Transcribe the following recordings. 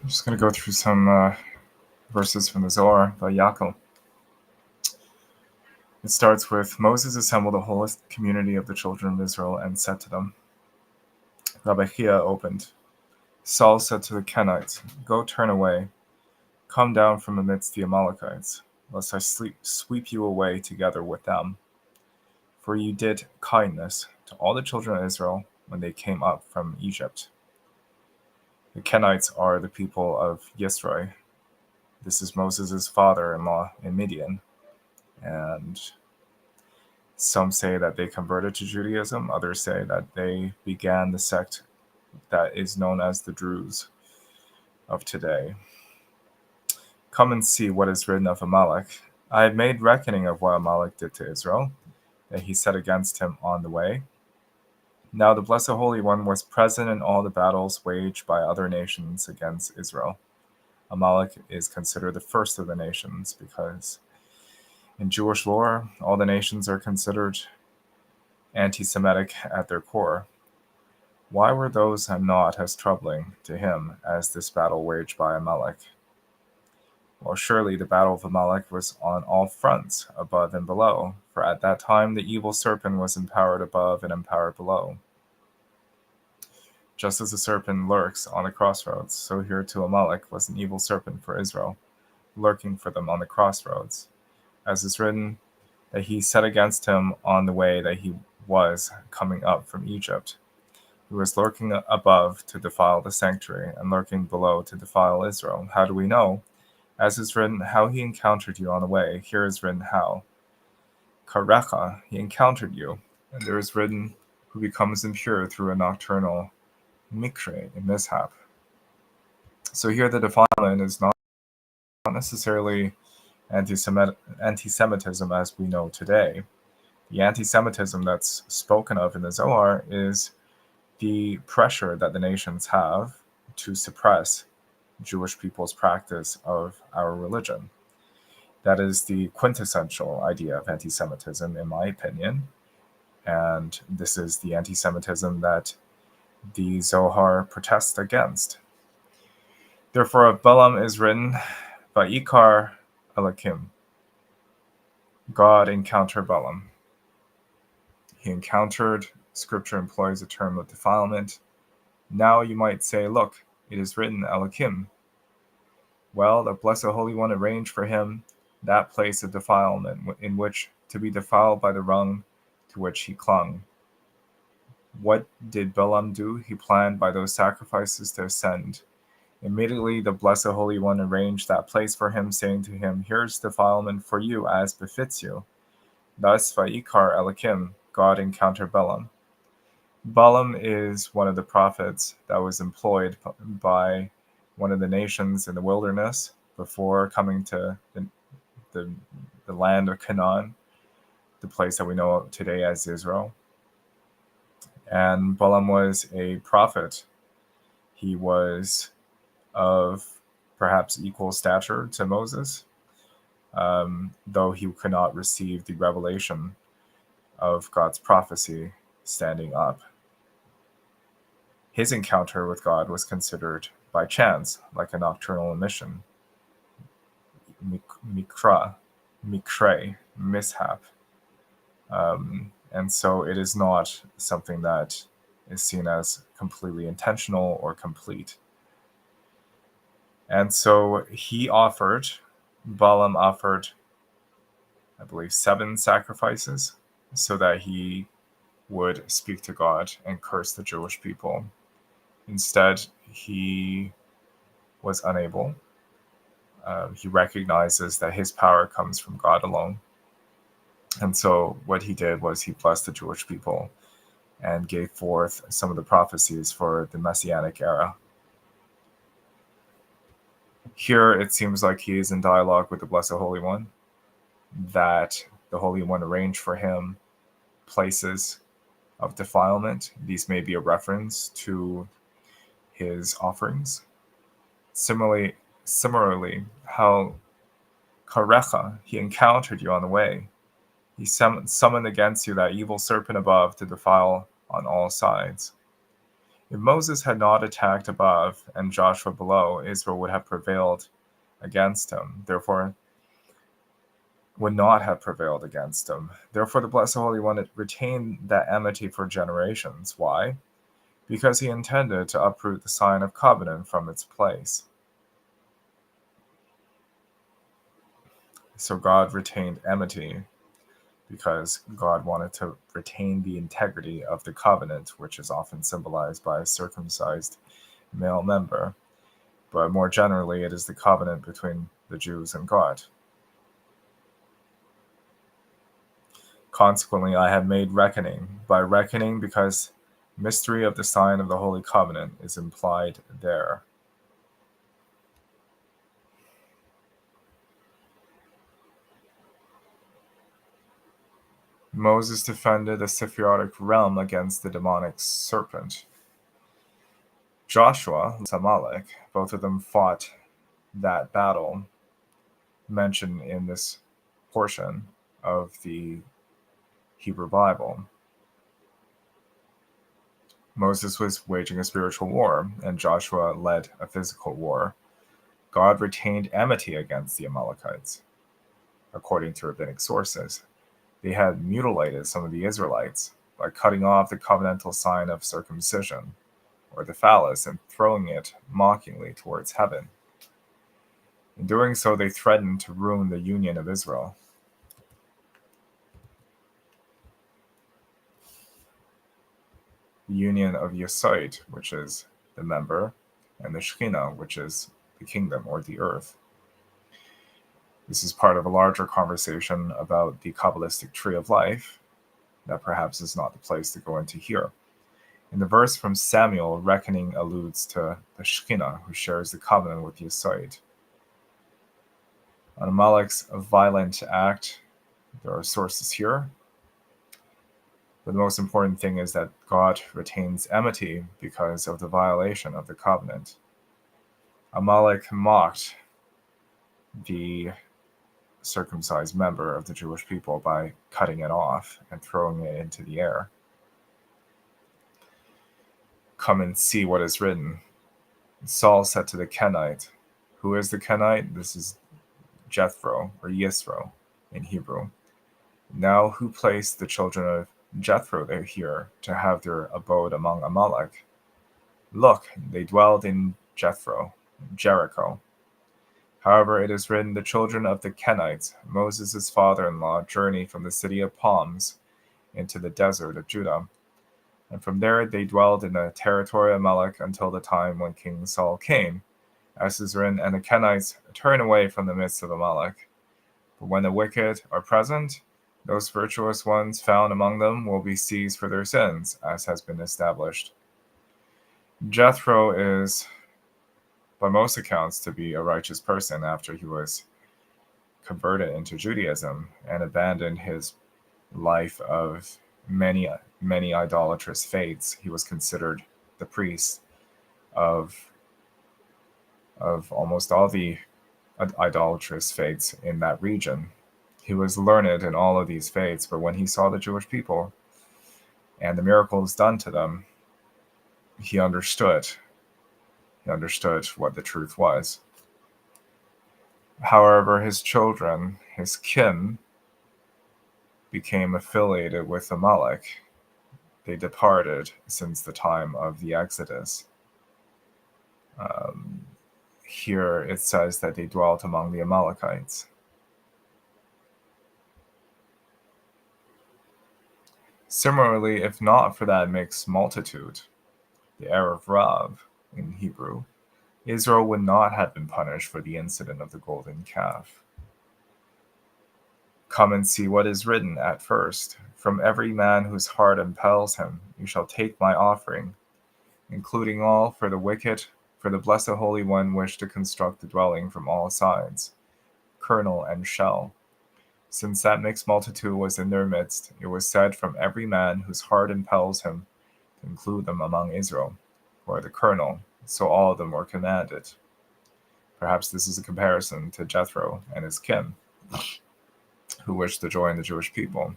I'm just going to go through some verses from the Zohar, Vayakhel. It starts with, Moses assembled the whole community of the children of Israel and said to them, Vayakhel opened. Saul said to the Kenites, Go turn away, come down from amidst the Amalekites, lest I sweep you away together with them. For you did kindness to all the children of Israel when they came up from Egypt. The Kenites are the people of Yisroi. This is Moses' father-in-law in Midian. And some say that they converted to Judaism. Others say that they began the sect that is known as the Druze of today. Come and see what is written of Amalek. I have made reckoning of what Amalek did to Israel, that he set against him on the way. Now the Blessed Holy One was present in all the battles waged by other nations against Israel. Amalek is considered the first of the nations because in Jewish lore, all the nations are considered anti-Semitic at their core. Why were those not as troubling to him as this battle waged by Amalek? Well, surely the battle of Amalek was on all fronts, above and below, for at that time the evil serpent was empowered above and empowered below. Just as the serpent lurks on the crossroads, so here too Amalek was an evil serpent for Israel, lurking for them on the crossroads. As is written, that he set against him on the way that he was coming up from Egypt. He was lurking above to defile the sanctuary, and lurking below to defile Israel. How do we know? As is written, how he encountered you on the way. Here is written how. Karecha, he encountered you. And there is written, who becomes impure through a nocturnal mikre, a mishap. So here the defilement is not necessarily anti-Semitism as we know today. The anti-Semitism that's spoken of in the Zohar is the pressure that the nations have to suppress Jewish people's practice of our religion. That is the quintessential idea of anti-Semitism, in my opinion. And this is the anti-Semitism that the Zohar protests against. Therefore, of Balaam is written, Vayikar Elakim. God encountered Balaam. He encountered, Scripture employs a term of defilement. Now you might say, look, it is written Elakim. Well, the Blessed Holy One arranged for him that place of defilement in which to be defiled by the rung to which he clung. What did Balaam do? He planned by those sacrifices to ascend. Immediately the Blessed Holy One arranged that place for him, saying to him, Here's defilement for you as befits you. Thus, Vayikar Elakim, God encountered Balaam. Balaam is one of the prophets that was employed by one of the nations in the wilderness before coming to the land of Canaan, the place that we know today as Israel. And Balaam was a prophet. He was of perhaps equal stature to Moses, though he could not receive the revelation of God's prophecy standing up. His encounter with God was considered by chance, like a nocturnal emission. Mikre, mishap. And so it is not something that is seen as completely intentional or complete. And so Balaam offered, I believe, 7 sacrifices so that he would speak to God and curse the Jewish people. Instead, he was unable. He recognizes that his power comes from God alone. And so what he did was he blessed the Jewish people and gave forth some of the prophecies for the Messianic era. Here it seems like he is in dialogue with the Blessed Holy One, that the Holy One arranged for him places of defilement. These may be a reference to his offerings. Similarly, how Karecha, he encountered you on the way. He summoned against you that evil serpent above to defile on all sides. If Moses had not attacked above and Joshua below, Israel would have prevailed against him. Therefore, would not have prevailed against him. Therefore, the Blessed Holy One retained that enmity for generations. Why? Because he intended to uproot the sign of covenant from its place. So God retained enmity because God wanted to retain the integrity of the covenant, which is often symbolized by a circumcised male member. But more generally, it is the covenant between the Jews and God. Consequently, I have made reckoning. By reckoning, because mystery of the sign of the Holy Covenant is implied there. Moses defended the Siphirotic realm against the demonic serpent. Joshua, Amalek, both of them fought that battle mentioned in this portion of the Hebrew Bible. Moses was waging a spiritual war, and Joshua led a physical war. God retained enmity against the Amalekites, according to rabbinic sources. They had mutilated some of the Israelites by cutting off the covenantal sign of circumcision, or the phallus, and throwing it mockingly towards heaven. In doing so, they threatened to ruin the union of Israel. The union of Yesod, which is the member, and the Shekhinah, which is the kingdom or the earth. This is part of a larger conversation about the Kabbalistic tree of life that perhaps is not the place to go into here. In the verse from Samuel, reckoning alludes to the Shekhinah, who shares the covenant with Yesod. On Amalek's violent act, there are sources here. But the most important thing is that God retains enmity because of the violation of the covenant. Amalek mocked the circumcised member of the Jewish people by cutting it off and throwing it into the air. Come and see what is written. Saul said to the Kenite, who is the Kenite? This is Jethro, or Yisro in Hebrew. Now who placed the children of Jethro here to have their abode among Amalek? Look, they dwelled in Jericho. However, it is written, the children of the Kenites, Moses' father-in-law, journeyed from the city of palms into the desert of Judah. And from there they dwelled in the territory of Amalek until the time when King Saul came. As is written, and the Kenites turn away from the midst of Amalek. But when the wicked are present, those virtuous ones found among them will be seized for their sins, as has been established. Jethro is, by most accounts, to be a righteous person after he was converted into Judaism and abandoned his life of many idolatrous faiths. He was considered the priest of almost all the idolatrous faiths in that region. He was learned in all of these faiths, but when he saw the Jewish people and the miracles done to them, he understood what the truth was. However, his children, his kin, became affiliated with Amalek. They departed since the time of the Exodus. Here it says that they dwelt among the Amalekites. Similarly, if not for that mixed multitude, the Erev Rav in Hebrew, Israel would not have been punished for the incident of the golden calf. Come and see what is written at first. From every man whose heart impels him, you shall take my offering, including all for the wicked, for the Blessed Holy One wished to construct the dwelling from all sides, kernel and shell. Since that mixed multitude was in their midst, it was said from every man whose heart impels him to include them among Israel, who are the kernel, so all of them were commanded. Perhaps this is a comparison to Jethro and his kin, who wished to join the Jewish people.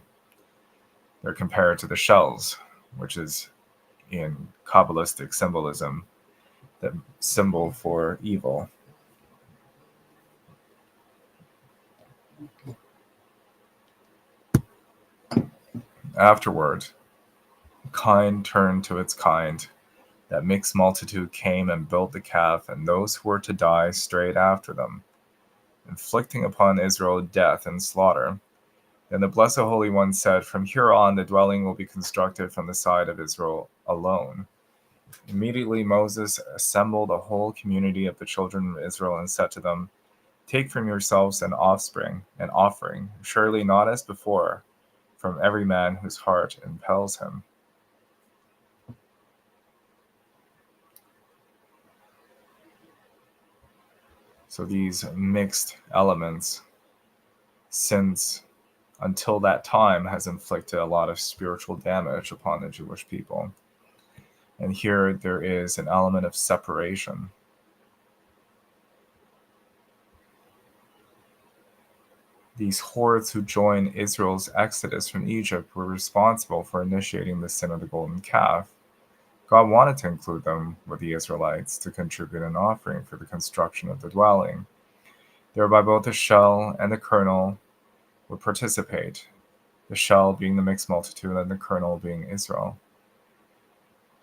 They're compared to the shells, which is in Kabbalistic symbolism, the symbol for evil. Afterward, kind turned to its kind. That mixed multitude came and built the calf, and those who were to die straight after them, inflicting upon Israel death and slaughter. Then the Blessed Holy One said, "From here on the dwelling will be constructed from the side of Israel alone." Immediately Moses assembled the whole community of the children of Israel and said to them, "Take from yourselves an offspring, an offering, surely not as before, from every man whose heart impels him." So these mixed elements, since until that time, has inflicted a lot of spiritual damage upon the Jewish people. And here there is an element of separation. These hordes who joined Israel's exodus from Egypt were responsible for initiating the sin of the golden calf. God wanted to include them with the Israelites to contribute an offering for the construction of the dwelling. Thereby both the shell and the kernel would participate, the shell being the mixed multitude and the kernel being Israel.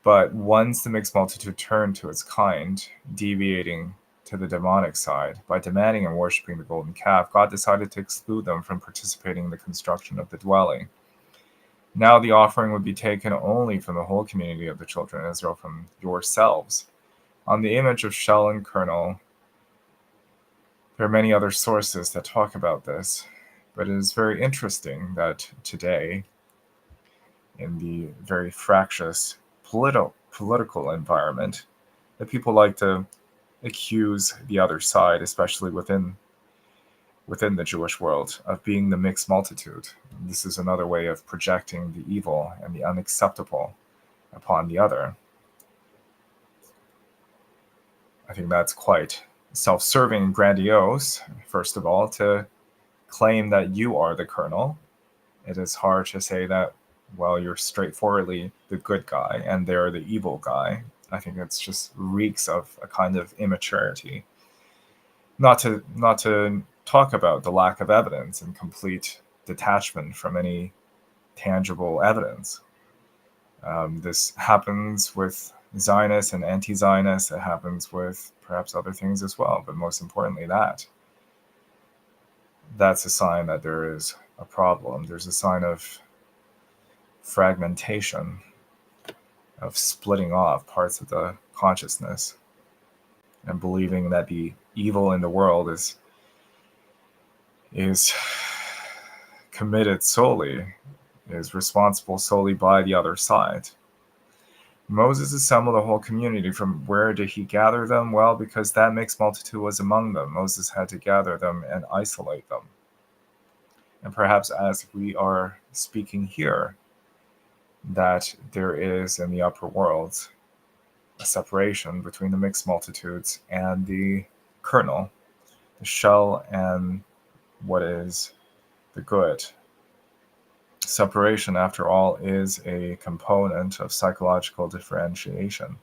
But once the mixed multitude turned to its kind, deviating to the demonic side, by demanding and worshiping the golden calf, God decided to exclude them from participating in the construction of the dwelling. Now the offering would be taken only from the whole community of the children of Israel, from yourselves. On the image of shell and kernel, there are many other sources that talk about this, but it is very interesting that today, in the very fractious political environment, that people like to accuse the other side, especially within the Jewish world, of being the mixed multitude. This is another way of projecting the evil and the unacceptable upon the other. I think that's quite self-serving and grandiose, first of all, to claim that you are the kernel. It is hard to say that, well, you're straightforwardly the good guy and they're the evil guy. I think it's just reeks of a kind of immaturity. Not to talk about the lack of evidence and complete detachment from any tangible evidence. This happens with Zionists and anti-Zionists. It happens with perhaps other things as well, but most importantly that's a sign that there is a problem. There's a sign of fragmentation, of splitting off parts of the consciousness and believing that the evil in the world is committed solely, is responsible solely by the other side. Moses assembled the whole community. From where did he gather them? Well, because that mixed multitude was among them. Moses had to gather them and isolate them. And perhaps as we are speaking here, that there is in the upper world a separation between the mixed multitudes and the kernel, the shell, and what is the good. Separation, after all, is a component of psychological differentiation.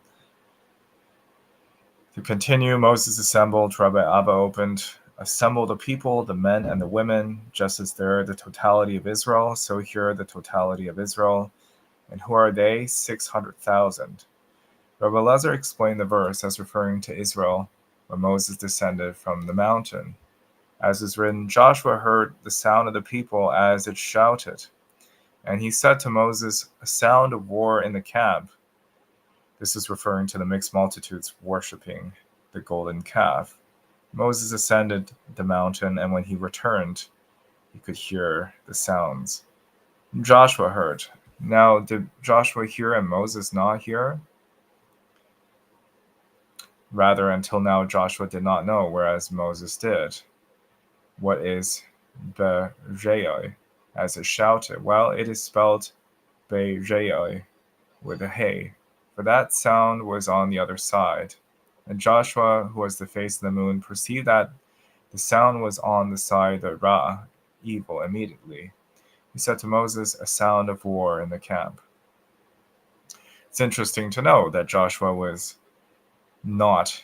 To continue, Moses assembled, Rabbi Abba opened, assemble the people, the men and the women, just as there the totality of Israel, so here the totality of Israel. And who are they? 600,000. Rabbi Elazar explained the verse as referring to Israel when Moses descended from the mountain. As is written, Joshua heard the sound of the people as it shouted. And he said to Moses, a sound of war in the camp. This is referring to the mixed multitudes worshipping the golden calf. Moses ascended the mountain, and when he returned, he could hear the sounds. Joshua heard. Now, did Joshua hear and Moses not hear? Rather, until now, Joshua did not know, whereas Moses did. What is Be'rei, as it shouted? Well, it is spelled Be'rei with a hey, for that sound was on the other side. And Joshua, who was the face of the moon, perceived that the sound was on the side of Ra, evil, immediately. He said to Moses, a sound of war in the camp. It's interesting to know that Joshua was not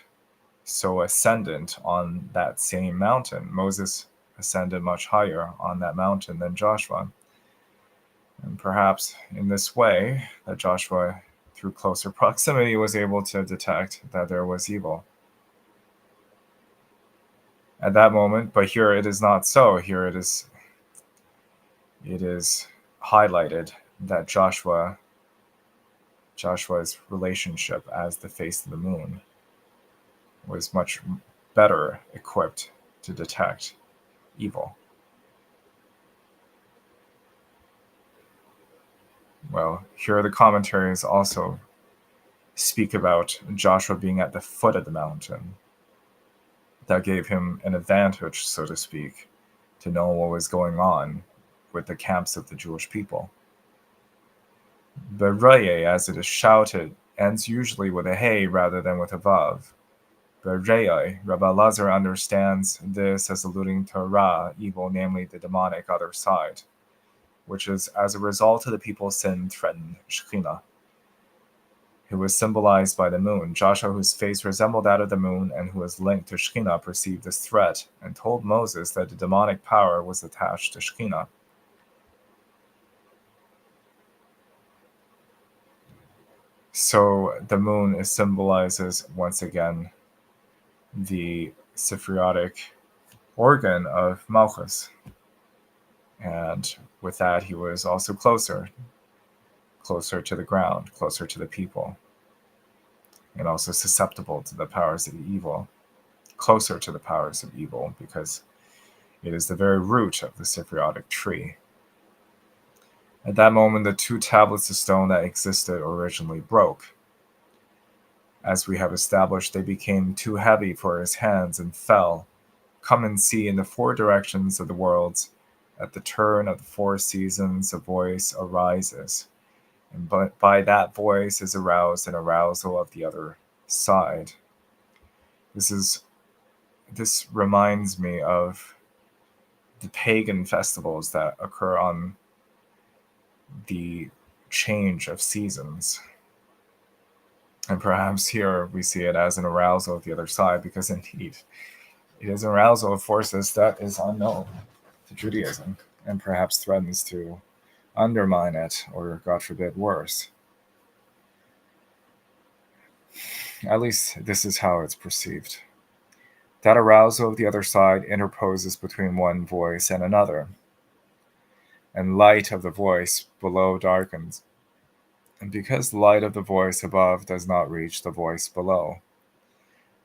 so ascendant on that same mountain. Moses ascended much higher on that mountain than Joshua. And perhaps in this way, that Joshua, through closer proximity, was able to detect that there was evil at that moment. But here it is not so. Here it is highlighted that Joshua's relationship as the face of the moon was much better equipped to detect evil. Well, here the commentaries also speak about Joshua being at the foot of the mountain. That gave him an advantage, so to speak, to know what was going on with the camps of the Jewish people. The Reye, as it is shouted, ends usually with a hey rather than with a vav. The Reye, Rabbi Lazar understands this as alluding to Ra, evil, namely the demonic other side, which is as a result of the people's sin threatened Shekhinah, who was symbolized by the moon. Joshua, whose face resembled that of the moon and who was linked to Shekhinah, perceived this threat and told Moses that the demonic power was attached to Shekhinah. So the moon symbolizes, once again, the Sifriotic organ of Malchus. And with that, he was also closer to the ground, closer to the people, and also susceptible to the powers of evil, closer to the powers of evil, because it is the very root of the Sifriotic tree. At that moment, the two tablets of stone that existed originally broke. As we have established, they became too heavy for his hands and fell. Come and see in the four directions of the worlds. At the turn of the four seasons, a voice arises. And by that voice is aroused an arousal of the other side. This reminds me of the pagan festivals that occur on the change of seasons. And perhaps here we see it as an arousal of the other side, because indeed it is an arousal of forces that is unknown to Judaism and perhaps threatens to undermine it, or God forbid, worse. At least this is how it's perceived. That arousal of the other side interposes between one voice and another, and light of the voice below darkens. And because the light of the voice above does not reach the voice below,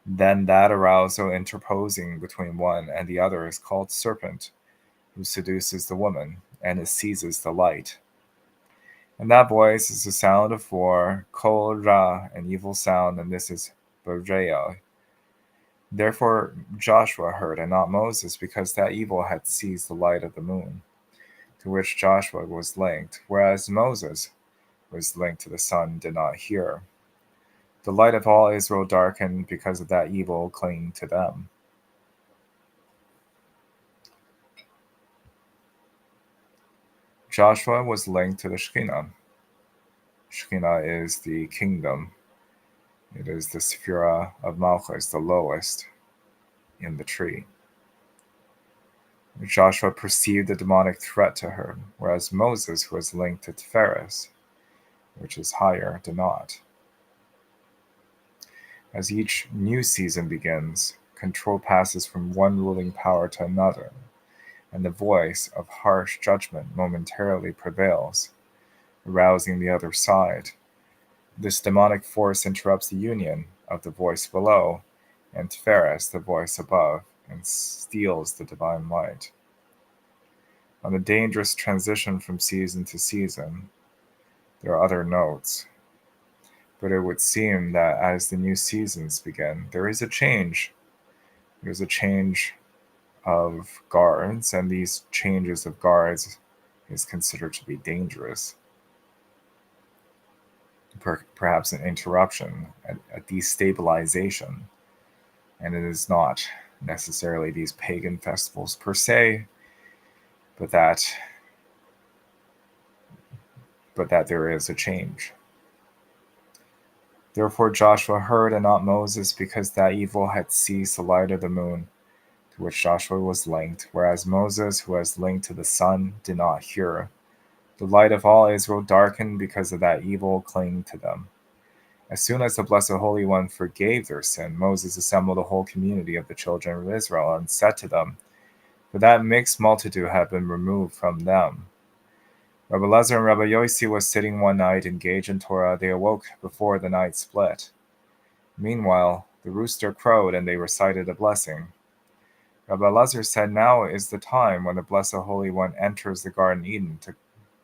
then that arousal interposing between one and the other is called serpent, who seduces the woman, and it seizes the light. And that voice is the sound of war, kol ra, an evil sound, and this is bereah. Therefore Joshua heard, and not Moses, because that evil had seized the light of the moon, to which Joshua was linked, whereas Moses was linked to the sun, did not hear. The light of all Israel darkened because of that evil clinging to them. Joshua was linked to the Shekhinah. Shekhinah is the kingdom. It is the Sephirah of Malchus, the lowest in the tree. Joshua perceived the demonic threat to her, whereas Moses was linked to Tiferes, which is higher, did not. As each new season begins, control passes from one ruling power to another, and the voice of harsh judgment momentarily prevails, arousing the other side. This demonic force interrupts the union of the voice below and Tiferes, the voice above, and steals the divine light. On the dangerous transition from season to season, there are other notes, but it would seem that as the new seasons begin, there is a change. There's a change of guards, and these changes of guards is considered to be dangerous. Perhaps an interruption, a destabilization, and it is not necessarily these pagan festivals per se, but that there is a change. Therefore Joshua heard and not Moses, because that evil had seized the light of the moon, to which Joshua was linked, whereas Moses, who was linked to the sun, did not hear. The light of all Israel darkened because of that evil clinging to them. As soon as the Blessed Holy One forgave their sin, Moses assembled the whole community of the children of Israel and said to them, for that mixed multitude had been removed from them. Rabbi Lezer and Rabbi Yossi was sitting one night engaged in Torah. They awoke before the night split. Meanwhile, the rooster crowed and they recited a blessing. Rabbi Lezer said, now is the time when the Blessed Holy One enters the Garden Eden to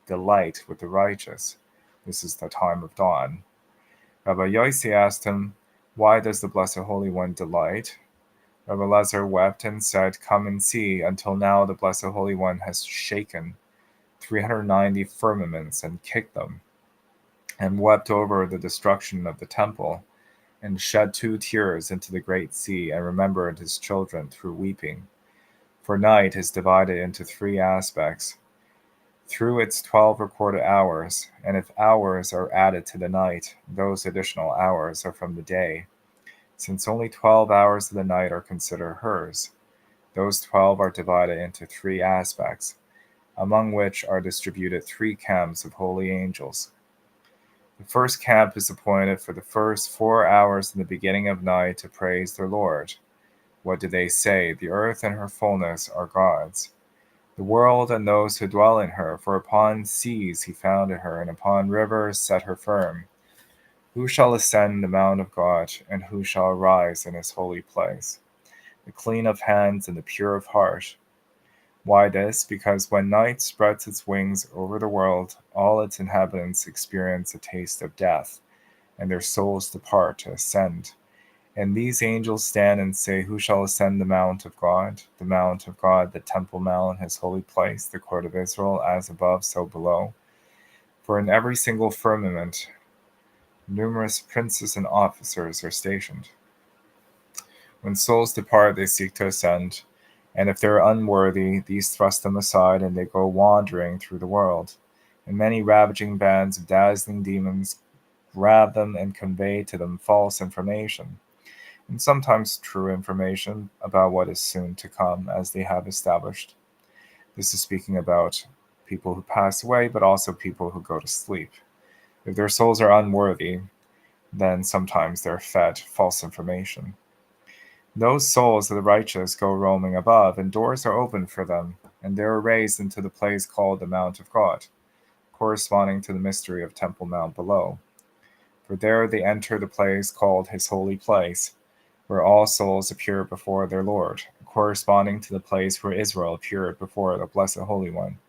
delight with the righteous. This is the time of dawn. Rabbi Yossi asked him, why does the Blessed Holy One delight? Rabbi Lezer wept and said, come and see. Until now the Blessed Holy One has shaken 390 firmaments and kicked them, and wept over the destruction of the temple, and shed 2 tears into the great sea, and remembered his children through weeping. For night is divided into 3 aspects, through its 12 recorded hours, and if hours are added to the night, those additional hours are from the day. Since only 12 hours of the night are considered hers, those 12 are divided into 3 aspects, among which are distributed 3 camps of holy angels. The first camp is appointed for the first 4 hours in the beginning of night to praise their Lord. What do they say? The earth and her fullness are God's, the world and those who dwell in her, for upon seas he founded her, and upon rivers set her firm. Who shall ascend the mount of God, and who shall rise in his holy place? The clean of hands and the pure of heart. Why this? Because when night spreads its wings over the world, all its inhabitants experience a taste of death, and their souls depart to ascend. And these angels stand and say, who shall ascend the mount of God? The mount of God, the temple mount, his holy place, the court of Israel, as above, so below. For in every single firmament, numerous princes and officers are stationed. When souls depart, they seek to ascend, and if they are unworthy, these thrust them aside, and they go wandering through the world. And many ravaging bands of dazzling demons grab them and convey to them false information, and sometimes true information about what is soon to come, as they have established. This is speaking about people who pass away, but also people who go to sleep. If their souls are unworthy, then sometimes they're fed false information. Those souls of the righteous go roaming above, and doors are opened for them, and they are raised into the place called the Mount of God, corresponding to the mystery of Temple Mount below. For there they enter the place called his holy place, where all souls appear before their Lord, corresponding to the place where Israel appeared before the Blessed Holy One.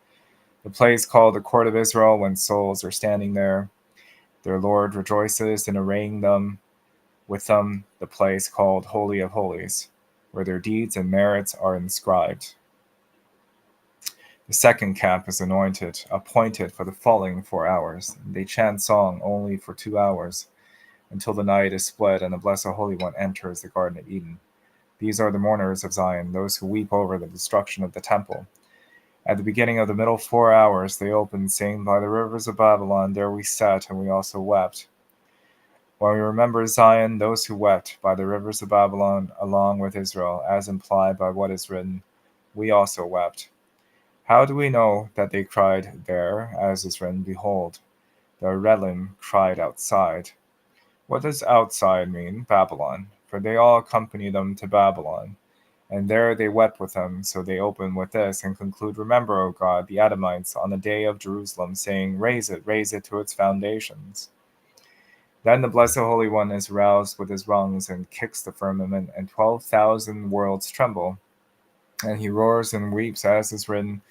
The place called the court of Israel, when souls are standing there, their Lord rejoices in arraying them with them, the place called Holy of Holies, where their deeds and merits are inscribed. The second camp is appointed for the following 4 hours. They chant song only for 2 hours, until the night is split and the Blessed Holy One enters the Garden of Eden. These are the mourners of Zion, those who weep over the destruction of the temple. At the beginning of the middle 4 hours, they open, saying, by the rivers of Babylon, there we sat, and we also wept. When we remember Zion, those who wept by the rivers of Babylon, along with Israel, as implied by what is written, we also wept. How do we know that they cried there, as is written, behold, the Relim cried outside? What does outside mean? Babylon. For they all accompany them to Babylon, and there they wept with them. So they open with this and conclude, remember, O God, the Edomites on the day of Jerusalem, saying, raise it to its foundations. Then the Blessed Holy One is roused with his rungs and kicks the firmament, and 12,000 worlds tremble. And he roars and weeps, as is written,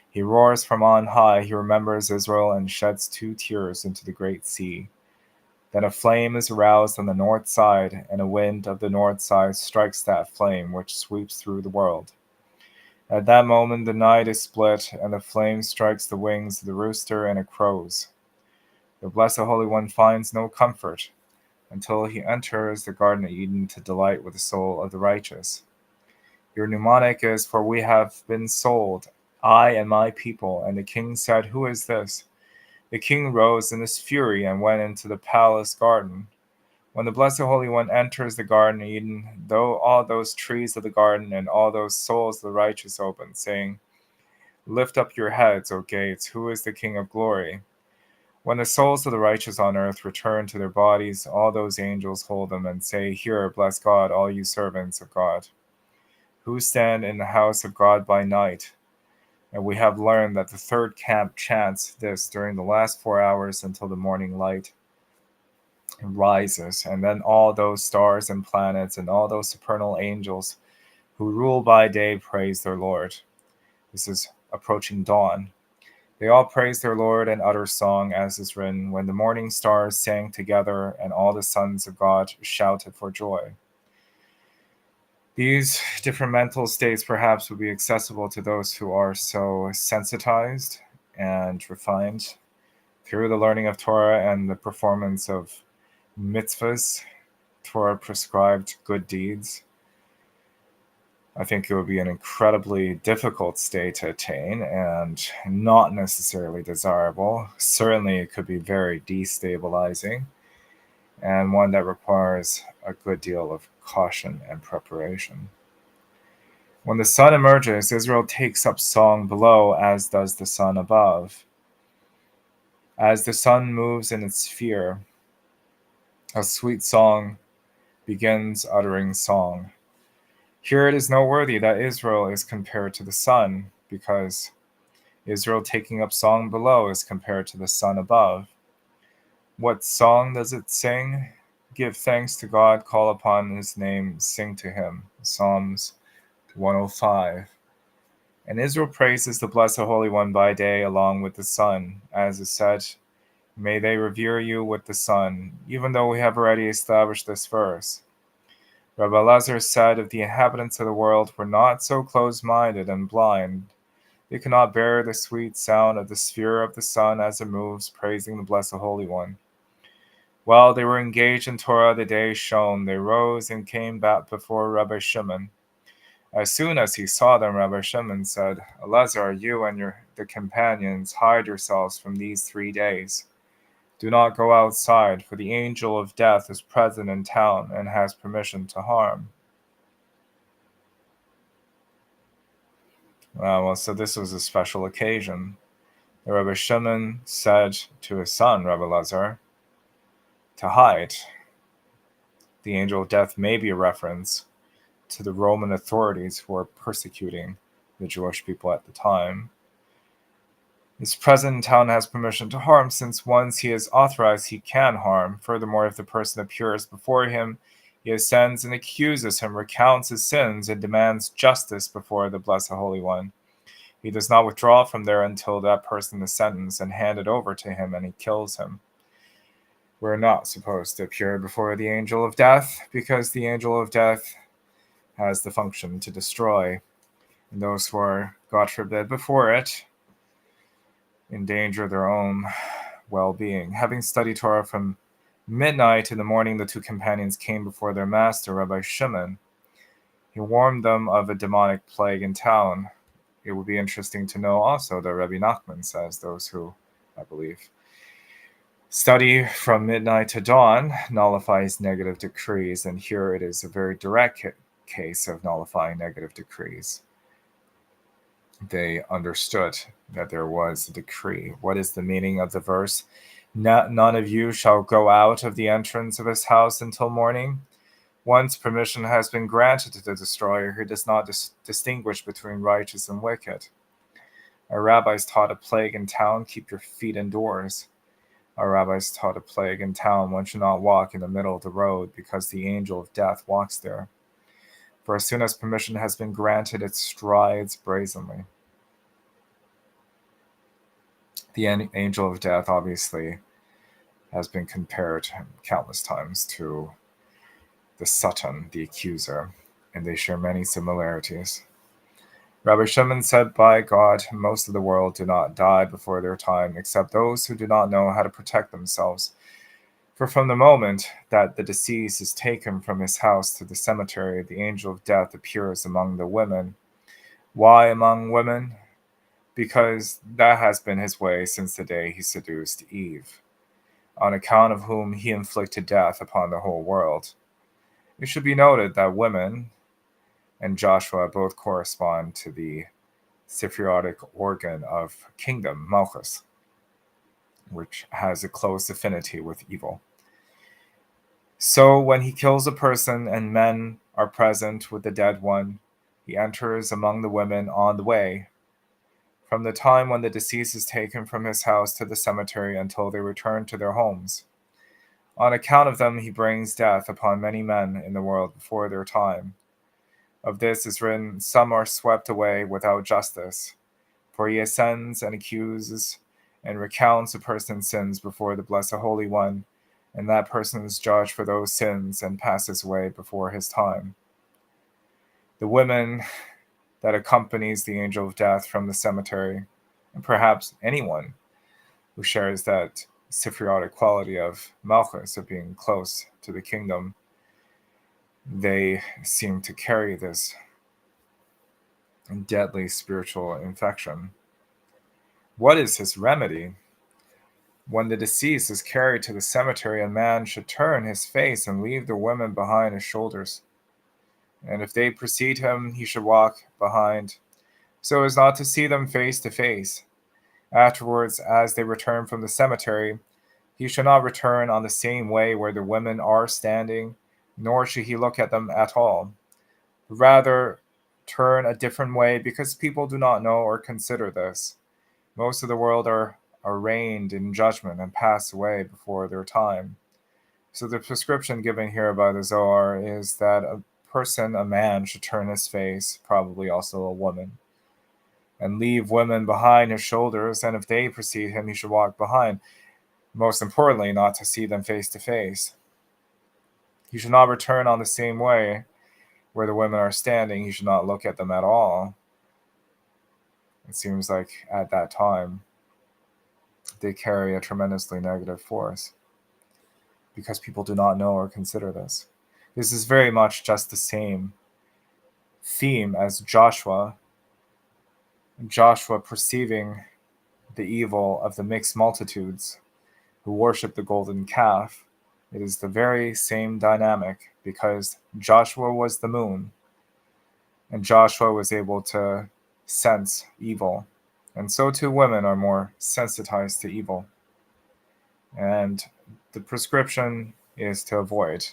he roars from on high, he remembers Israel, and sheds 2 tears into the great sea. Then a flame is aroused on the north side, and a wind of the north side strikes that flame, which sweeps through the world. At that moment the night is split, and the flame strikes the wings of the rooster, and it crows. The Blessed Holy One finds no comfort until he enters the Garden of Eden to delight with the soul of the righteous. Your mnemonic is, for we have been sold, I and my people. And the king said, who is this? The king rose in his fury and went into the palace garden. When the Blessed Holy One enters the Garden of Eden, though all those trees of the garden and all those souls of the righteous open, saying, Lift up your heads, O gates, who is the King of glory? When the souls of the righteous on earth return to their bodies, all those angels hold them and say, Hear, bless God, all you servants of God, who stand in the house of God by night. And we have learned that the third camp chants this during the last 4 hours until the morning light rises, and then all those stars and planets and all those supernal angels who rule by day praise their Lord. This is approaching dawn. They all praise their Lord and utter song, as is written, when the morning stars sang together and all the sons of God shouted for joy. These different mental states perhaps would be accessible to those who are so sensitized and refined through the learning of Torah and the performance of mitzvahs, Torah prescribed good deeds. I think it would be an incredibly difficult state to attain and not necessarily desirable. Certainly, it could be very destabilizing and one that requires a good deal of caution and preparation. When the sun emerges, Israel takes up song below, as does the sun above. As the sun moves in its sphere, a sweet song begins uttering song. Here it is noteworthy that Israel is compared to the sun, because Israel taking up song below is compared to the sun above. What song does it sing? Give thanks to God, call upon his name, sing to him. Psalms 105. And Israel praises the Blessed Holy One by day along with the sun, as is said, May they revere you with the sun, even though we have already established this verse. Rabbi Elazar said, if the inhabitants of the world were not so close-minded and blind, they could not bear the sweet sound of the sphere of the sun as it moves, praising the Blessed Holy One. While they were engaged in Torah, the day shone. They rose and came back before Rabbi Shimon. As soon as he saw them, Rabbi Shimon said, Elazar, you and the companions, hide yourselves from these 3 days. Do not go outside, for the angel of death is present in town and has permission to harm. So this was a special occasion. The Rabbi Shimon said to his son, Rabbi Elazar, to hide. The angel of death may be a reference to the Roman authorities who were persecuting the Jewish people at the time. His present in town has permission to harm, since once he is authorized, he can harm. Furthermore, if the person appears before him, he ascends and accuses him, recounts his sins, and demands justice before the Blessed Holy One. He does not withdraw from there until that person is sentenced and handed over to him, and he kills him. We're not supposed to appear before the angel of death, because the angel of death has the function to destroy. And those who are, God forbid, before it, endanger their own well-being. Having studied Torah from midnight in the morning, the 2 companions came before their master, Rabbi Shimon. He warned them of a demonic plague in town. It would be interesting to know also that Rabbi Nachman says those who, I believe, study from midnight to dawn nullifies negative decrees, and here it is a very direct case of nullifying negative decrees. They understood that there was a decree. What is the meaning of the verse? None of you shall go out of the entrance of his house until morning. Once permission has been granted to the destroyer, he does not distinguish between righteous and wicked. Our rabbis taught a plague in town, keep your feet indoors. Our rabbis taught a plague in town, one should not walk in the middle of the road, because the angel of death walks there. For as soon as permission has been granted, it strides brazenly. The angel of death obviously has been compared countless times to the Satan, the accuser, and they share many similarities. Rabbi Shimon said, by God, most of the world do not die before their time, except those who do not know how to protect themselves. For from the moment that the deceased is taken from his house to the cemetery, the angel of death appears among the women. Why among women? Because that has been his way since the day he seduced Eve. on account of whom he inflicted death upon the whole world. It should be noted that women and Joshua both correspond to the Sephirotic organ of kingdom, Malchus, which has a close affinity with evil. So when he kills a person and men are present with the dead one, he enters among the women on the way, from the time when the deceased is taken from his house to the cemetery until they return to their homes. On account of them he brings death upon many men in the world before their time. Of this is written, some are swept away without justice, for he ascends and accuses and recounts a person's sins before the Blessed Holy One, and that person is judged for those sins and passes away before his time. The women that accompanies the angel of death from the cemetery, and perhaps anyone who shares that Sephirotic quality of Malchus, of being close to the kingdom, they seem to carry this deadly spiritual infection. What is his remedy? When the deceased is carried to the cemetery, a man should turn his face and leave the women behind his shoulders. And if they precede him, he should walk behind, so as not to see them face to face. Afterwards, as they return from the cemetery, he should not return on the same way where the women are standing, nor should he look at them at all. Rather, turn a different way, because people do not know or consider this. Most of the world are arraigned in judgment and pass away before their time. So the prescription given here by the Zohar is that a man, should turn his face, probably also a woman, and leave women behind his shoulders, and if they precede him, he should walk behind. Most importantly, not to see them face to face. He should not return on the same way where the women are standing. He should not look at them at all. It seems like at that time, they carry a tremendously negative force because people do not know or consider this. This is very much just the same theme as Joshua perceiving the evil of the mixed multitudes who worship the golden calf. It is the very same dynamic, because Joshua was the moon, and Joshua was able to sense evil. And so too women are more sensitized to evil. And the prescription is to avoid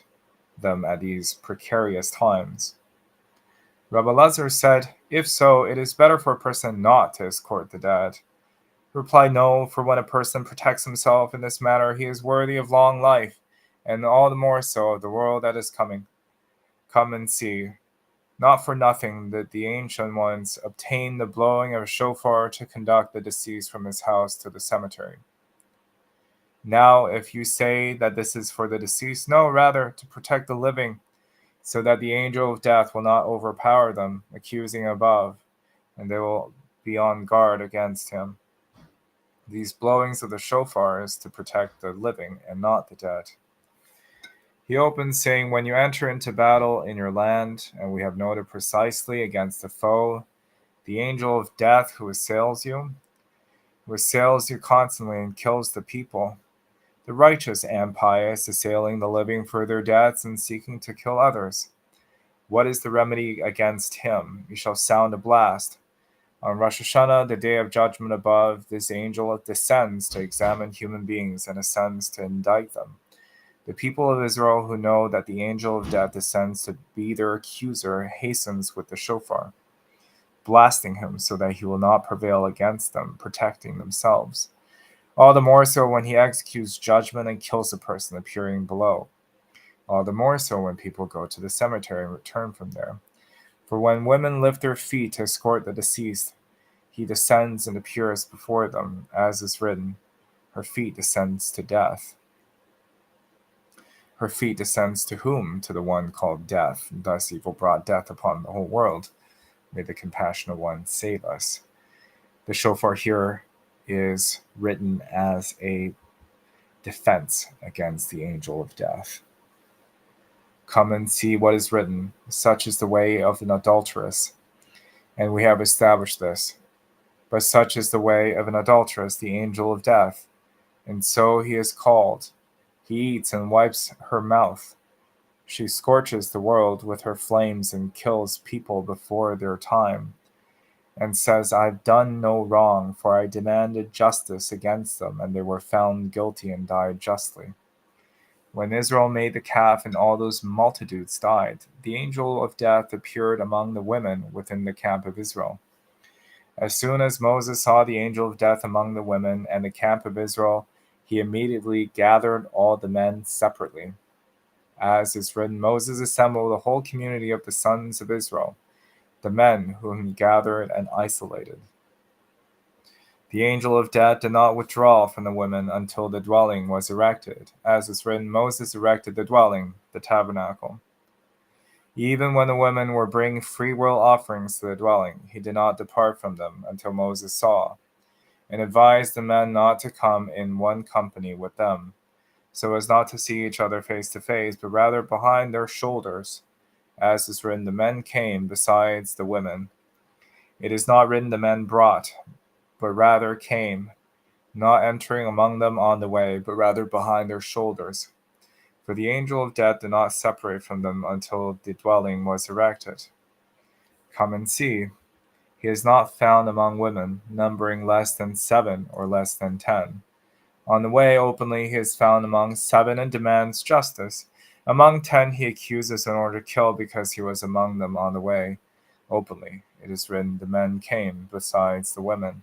them at these precarious times. Rabbi Lazar said, if so, it is better for a person not to escort the dead. Reply, no, for when a person protects himself in this manner, he is worthy of long life, and all the more so of the world that is coming. Come and see. Not for nothing that the ancient ones obtained the blowing of a shofar to conduct the deceased from his house to the cemetery. Now, if you say that this is for the deceased, no, rather to protect the living, so that the angel of death will not overpower them, accusing above, and they will be on guard against him. These blowings of the shofar is to protect the living and not the dead. He opens saying, when you enter into battle in your land, and we have noted precisely against the foe, the angel of death who assails you constantly and kills the people, the righteous and pious assailing the living for their deaths and seeking to kill others. What is the remedy against him? You shall sound a blast. On Rosh Hashanah, the day of judgment above, this angel descends to examine human beings and ascends to indict them. The people of Israel who know that the angel of death descends to be their accuser hastens with the shofar, blasting him so that he will not prevail against them, protecting themselves. All the more so when he executes judgment and kills a person appearing below. All the more so when people go to the cemetery and return from there. For when women lift their feet to escort the deceased, he descends and appears before them, as is written, her feet descends to death. Her feet descends to whom? To the one called death. Thus evil brought death upon the whole world. May the compassionate one save us. The shofar here is written as a defense against the angel of death. Come and see what is written. Such is the way of an adulteress. And we have established this. But such is the way of an adulteress, the angel of death. And so he is called. He eats and wipes her mouth. She scorches the world with her flames and kills people before their time, and says, I've done no wrong, for I demanded justice against them, and they were found guilty and died justly. When Israel made the calf and all those multitudes died, the angel of death appeared among the women within the camp of Israel. As soon as Moses saw the angel of death among the women and the camp of Israel, he immediately gathered all the men separately. As is written, Moses assembled the whole community of the sons of Israel, the men whom he gathered and isolated. The angel of death did not withdraw from the women until the dwelling was erected. As is written, Moses erected the dwelling, the tabernacle. Even when the women were bringing freewill offerings to the dwelling, he did not depart from them until Moses saw, and advised the men not to come in one company with them, so as not to see each other face to face, but rather behind their shoulders. As is written, the men came besides the women. It is not written the men brought, but rather came, not entering among them on the way, but rather behind their shoulders. For the angel of death did not separate from them until the dwelling was erected. Come and see. He is not found among women, numbering less than 7 or less than 10. On the way openly he is found among 7 and demands justice. Among 10 he accuses in order to kill because he was among them on the way openly. It is written, the men came besides the women.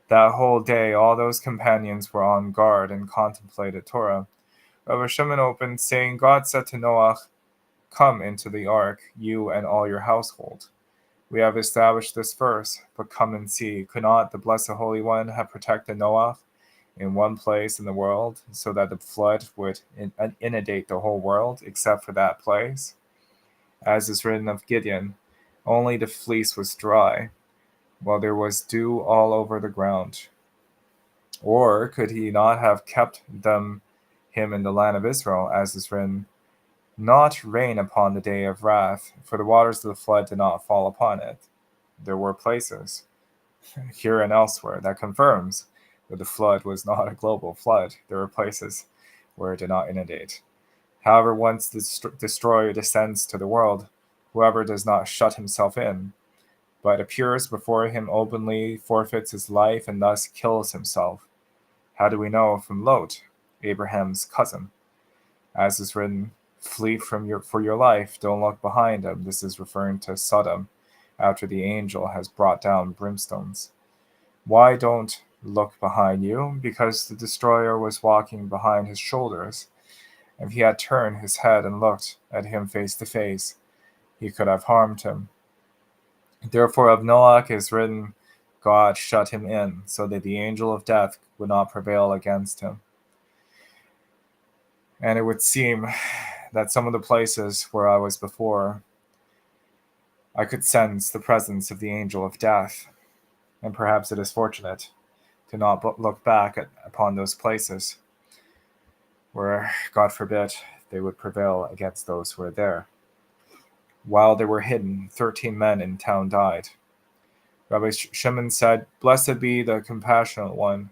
That whole day all those companions were on guard and contemplated Torah. Rabbi Shimon opened, saying, God said to Noah, come into the ark, you and all your household. We have established this verse, but come and see. Could not the Blessed Holy One have protected Noah in one place in the world, so that the flood would inundate the whole world, except for that place? As is written of Gideon, only the fleece was dry, while there was dew all over the ground. Or could he not have kept him in the land of Israel, as is written, not rain upon the day of wrath, for the waters of the flood did not fall upon it? There were places, here and elsewhere, that confirms that the flood was not a global flood. There were places where it did not inundate. However, once the destroyer descends to the world, whoever does not shut himself in, but appears before him openly, forfeits his life and thus kills himself. How do we know? From Lot, Abraham's cousin. As is written, flee for your life, don't look behind him. This is referring to Sodom, after the angel has brought down brimstones. Why don't look behind you? Because the destroyer was walking behind his shoulders. If he had turned his head and looked at him face to face, he could have harmed him. Therefore of Noah is written, God shut him in, so that the angel of death would not prevail against him. And it would seem that some of the places where I was before, I could sense the presence of the angel of death. And perhaps it is fortunate to not look back upon those places where, God forbid, they would prevail against those who were there. While they were hidden, 13 men in town died. Rabbi Shimon said, Blessed be the compassionate one,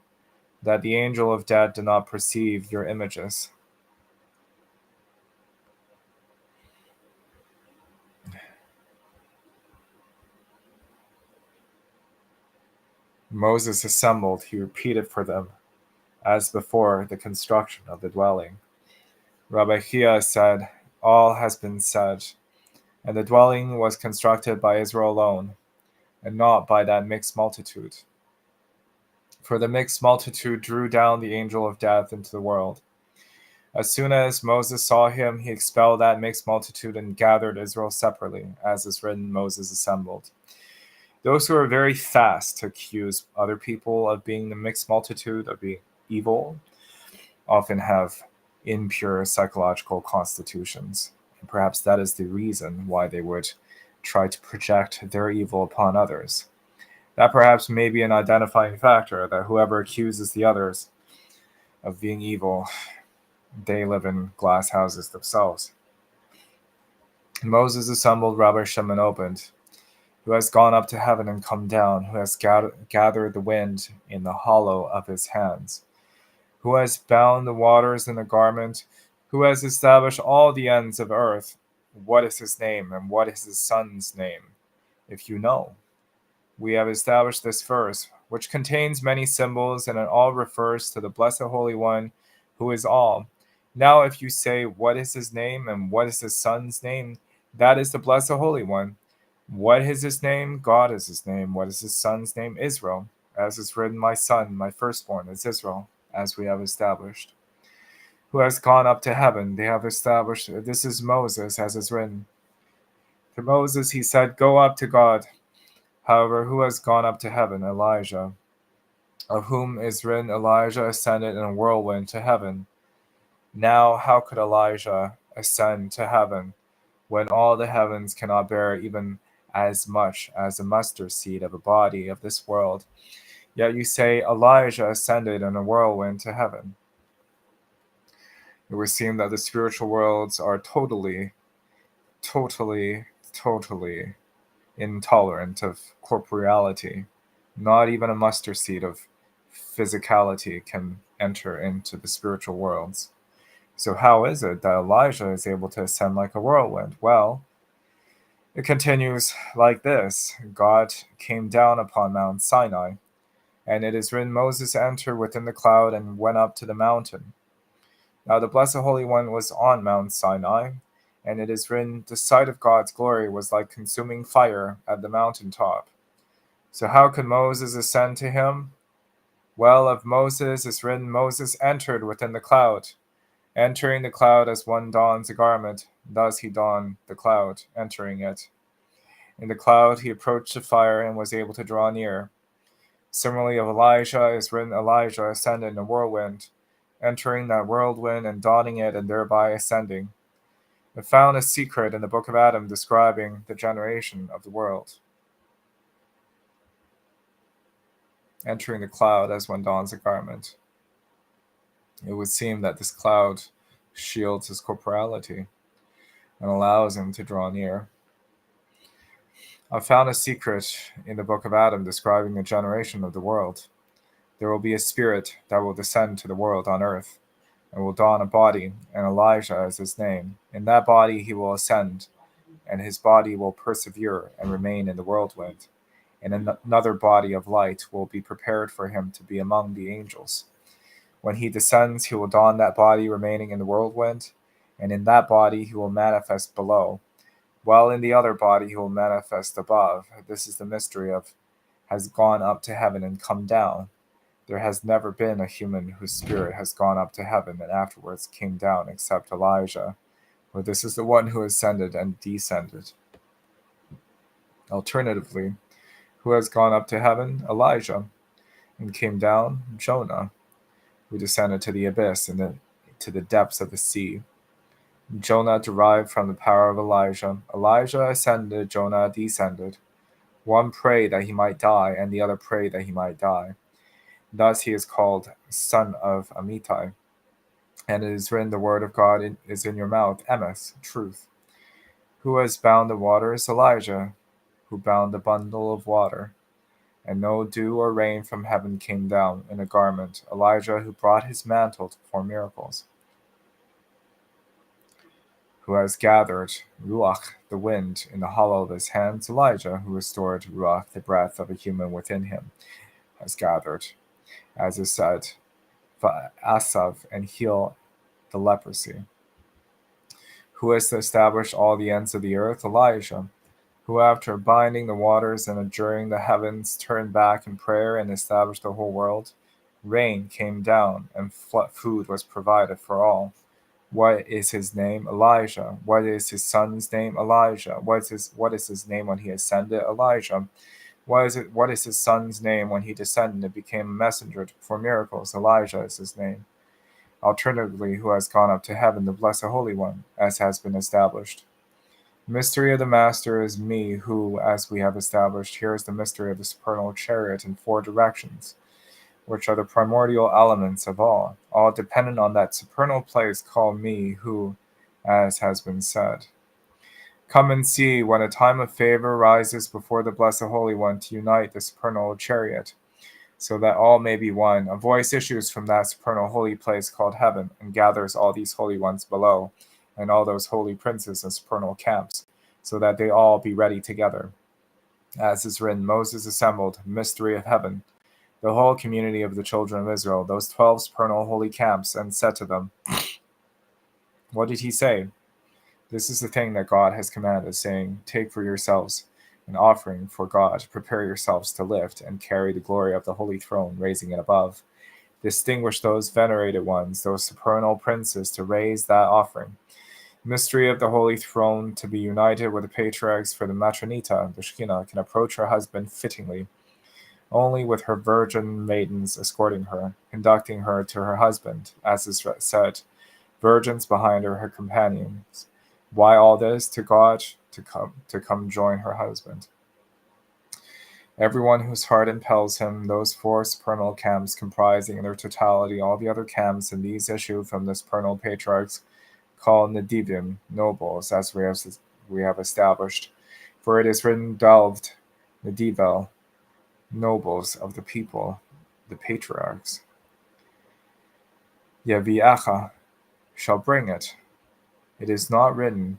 that the angel of death did not perceive your images. Moses assembled, he repeated for them, as before, the construction of the dwelling. Rabbi Chia said, All has been said, and the dwelling was constructed by Israel alone, and not by that mixed multitude. For the mixed multitude drew down the angel of death into the world. As soon as Moses saw him, he expelled that mixed multitude and gathered Israel separately, as is written, Moses assembled. Those who are very fast to accuse other people of being the mixed multitude, of being evil, often have impure psychological constitutions. And perhaps that is the reason why they would try to project their evil upon others. That perhaps may be an identifying factor, that whoever accuses the others of being evil, they live in glass houses themselves. Moses assembled, Rabbi Shimon opened, who has gone up to heaven and come down, who has gathered the wind in the hollow of his hands, who has bound the waters in a garment, who has established all the ends of earth. What is his name, and what is his son's name? If you know. We have established this verse, which contains many symbols, and it all refers to the Blessed Holy One, who is all. Now, if you say, what is his name, and what is his son's name? That is the Blessed Holy One. What is his name? God is his name. What is his son's name? Israel. As is written, my son, my firstborn, is Israel, as we have established. Who has gone up to heaven? They have established. This is Moses, as is written. To Moses he said, go up to God. However, who has gone up to heaven? Elijah, of whom is written, Elijah ascended in a whirlwind to heaven. Now, how could Elijah ascend to heaven when all the heavens cannot bear even as much as a mustard seed of a body of this world? Yet you say, Elijah ascended in a whirlwind to heaven. It would seem that the spiritual worlds are totally intolerant of corporeality. Not even a mustard seed of physicality can enter into the spiritual worlds. So how is it that Elijah is able to ascend like a whirlwind? Well, it continues like this. God came down upon Mount Sinai, and it is written, Moses entered within the cloud and went up to the mountain. Now the Blessed Holy One was on Mount Sinai, and it is written, the sight of God's glory was like consuming fire at the mountain top. So how could Moses ascend to him? Well, of Moses is written, Moses entered within the cloud. Entering the cloud as one dons a garment, thus he donned the cloud, entering it. In the cloud he approached the fire and was able to draw near. Similarly, of Elijah is written, Elijah ascended in a whirlwind, entering that whirlwind and donning it and thereby ascending. I found a secret in the book of Adam describing the generation of the world. Entering the cloud as one dons a garment. It would seem that this cloud shields his corporality and allows him to draw near. I found a secret in the book of Adam describing the generation of the world. There will be a spirit that will descend to the world on earth and will don a body, and Elijah is his name. In that body he will ascend, and his body will persevere and remain in the whirlwind. And another body of light will be prepared for him to be among the angels. When he descends, he will don that body remaining in the whirlwind, and in that body he will manifest below, while in the other body he will manifest above. This is the mystery of has gone up to heaven and come down. There has never been a human whose spirit has gone up to heaven and afterwards came down except Elijah, for this is the one who ascended and descended. Alternatively, who has gone up to heaven? Elijah, and came down? Jonah, who descended to the abyss and to the depths of the sea. Jonah derived from the power of Elijah. Elijah ascended, Jonah descended. One prayed that he might die, and the other prayed that he might die. Thus he is called son of Amittai. And it is written, the word of God is in your mouth, emes, truth. Who has bound the waters? Elijah, who bound the bundle of water. And no dew or rain from heaven came down in a garment. Elijah, who brought his mantle to perform miracles. Who has gathered Ruach, the wind, in the hollow of his hands? Elijah, who restored Ruach, the breath of a human within him, has gathered, as is said, Asav, and heal the leprosy. Who has established all the ends of the earth? Elijah, who after binding the waters and adjuring the heavens, turned back in prayer and established the whole world. Rain came down, and food was provided for all. What is his name? Elijah. What is his son's name? Elijah. What is his name when he ascended? Elijah. What is his son's name when he descended and became a messenger to perform miracles? Elijah is his name. Alternatively, who has gone up to heaven? The Blessed Holy One, as has been established. The mystery of the Master is me, who, as we have established, hears the mystery of the supernal chariot in 4 directions, which are the primordial elements of all dependent on that supernal place called me, who, as has been said. Come and see when a time of favor rises before the Blessed Holy One to unite the supernal chariot. so that all may be one. A voice issues from that supernal holy place called heaven, and gathers all these holy ones below, and all those holy princes in supernal camps, so that they all be ready together. As is written, Moses assembled, mystery of heaven, the whole community of the children of Israel, those 12 supernal holy camps, and said to them, what did he say? This is the thing that God has commanded, saying, take for yourselves an offering for God, prepare yourselves to lift and carry the glory of the holy throne, raising it above. Distinguish those venerated ones, those supernal princes, to raise that offering. Mystery of the holy throne, to be united with the patriarchs, for the matronita, the Shekhinah, can approach her husband fittingly, only with her virgin maidens escorting her, conducting her to her husband, as is said, virgins behind her companions. Why all this? To God, to come join her husband. Everyone whose heart impels him, those 4 supernal camps comprising in their totality all the other camps, and these issue from the supernal patriarchs called Nedivim, nobles, as we have established. For it is written, delved, Nedivel, nobles of the people, the patriarchs. Yaviacha shall bring it. It is not written,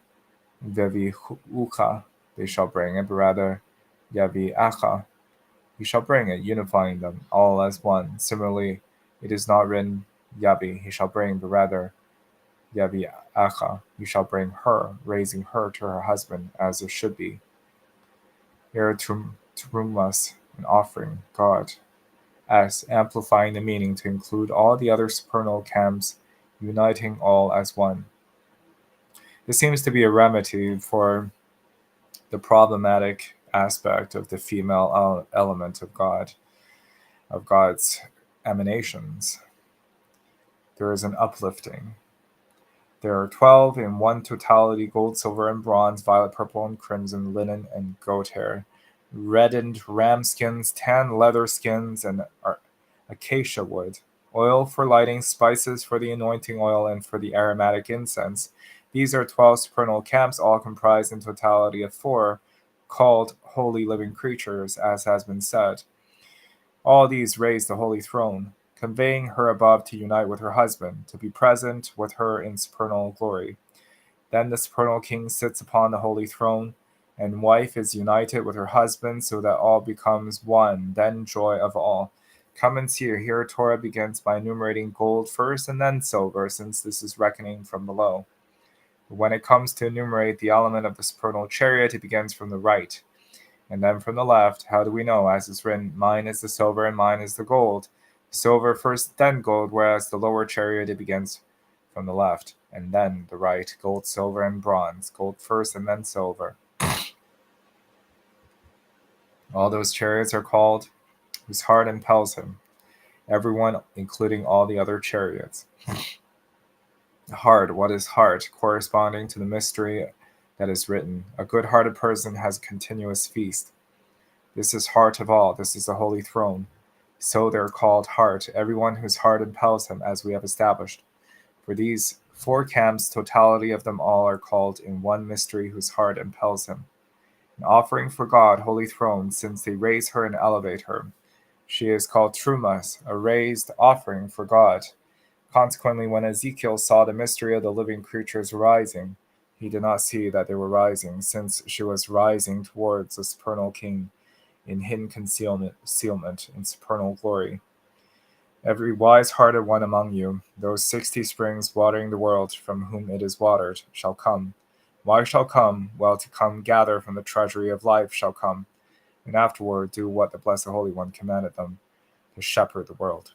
Veviucha, they shall bring it, but rather, Yaviacha, he shall bring it, unifying them all as one. Similarly, it is not written, Yavi, he shall bring, but rather, Yaviacha, you shall bring her, raising her to her husband, as it should be. Here, Trumas, an offering, God, as amplifying the meaning to include all the other supernal camps, uniting all as one. This seems to be a remedy for the problematic aspect of the female element of God, of God's emanations. There is an uplifting. There are 12 in one totality: gold, silver, and bronze, violet, purple, and crimson, linen, and goat hair, reddened ram skins, tan leather skins, and acacia wood, oil for lighting, spices for the anointing oil, and for the aromatic incense. These are 12 supernal camps, all comprised in totality of 4, called holy living creatures, as has been said. All these raise the holy throne, conveying her above to unite with her husband, to be present with her in supernal glory. Then the supernal king sits upon the holy throne, and wife is united with her husband, so that all becomes one, then joy of all. Come and see. Here Torah begins by enumerating gold first and then silver, since this is reckoning from below. But when it comes to enumerate the element of the supernal chariot, it begins from the right, and then from the left. How do we know? As is written, mine is the silver and mine is the gold. Silver first, then gold, whereas the lower chariot, it begins from the left, and then the right. Gold, silver, and bronze. Gold first, and then silver. All those chariots are called whose heart impels him. Everyone, including all the other chariots. Heart, what is heart? Corresponding to the mystery that is written. A good-hearted person has a continuous feast. This is heart of all. This is the holy throne. So they're called heart, everyone whose heart impels him, as we have established. For these 4 camps, totality of them all are called in one mystery whose heart impels him. An offering for God, holy throne, since they raise her and elevate her. She is called Trumas, a raised offering for God. Consequently, when Ezekiel saw the mystery of the living creatures rising, he did not see that they were rising, since she was rising towards the supernal king in hidden concealment in supernal glory. Every wise-hearted one among you, those 60 springs watering the world, from whom it is watered, shall come. Why shall come? Well, to come gather from the treasury of life shall come, and afterward do what the Blessed Holy One commanded them, to shepherd the world.